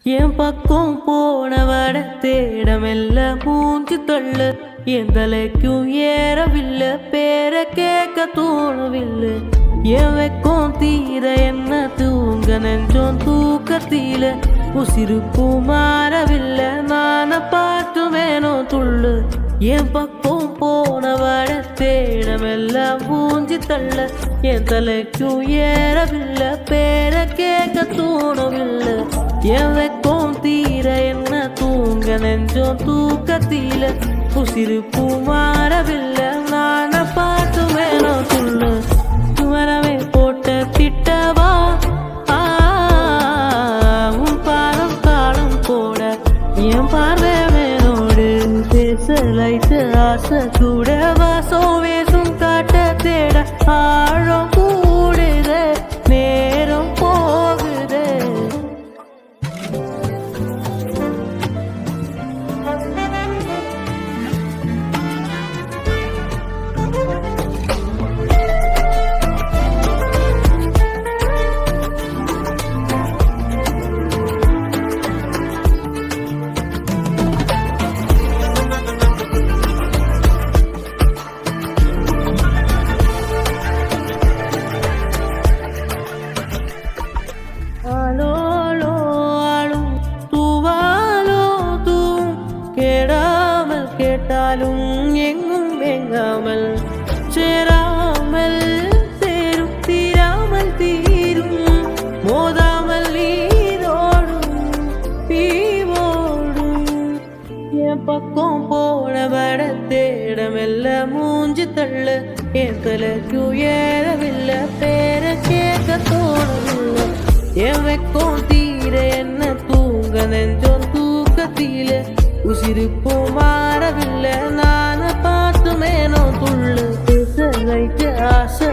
என் பக்கம் போனவட தேடமெல்ல மூஞ்சி தள்ளு என் தலைக்கும் ஏறவில்லை பேர கேட்க தோணவில்லை என் வெக்கம் தீர என்ன தூங்க நெஞ்சோம் தூக்கத்தில உசிருப்பு மாறவில்லை நான பார்த்து வேணும் துள்ளு என் பக்கம் போனவட தேடமெல்லாம் மூஞ்சி தள்ள என் தலைக்கும் ஏறவில்லை பேர கேட்க தோணவில்லை என் வெக்கம் தீர என்ன தூங்க நெஞ்சோம் தூக்கத்தில உசிருப்பு மாறவில்லை நான பார்த்து வேணும் துள்ளு வரவே போட்ட திட்டவா உன் பாரம் காலம் போட என் பார்வை வேணோடு பேசலைத்து ஆசை கூடவா சோவேசும் காட்ட தேட ஆழம் கூடுது நேரம் போகுது கேட்டாலும் எங்கும் எங்காமல் சேராமல் சேரும் தீராமல் தீரும் மோதாமல் நீரோடும் தீவோடும் என் பக்கம் போனவட தேடமெல்ல மூஞ்சி தள்ள என் தலைக்கு ஏறவில்லை பேர கேட்க தோணவில்லை என் வெக்கம் தீர என்ன தூங்க நெஞ்சோம் தூக்கத்தில உசிருப்பு மாறவில்லை நான பார்த்து மேனோ துள்ளு பேச வைக்க ஆசை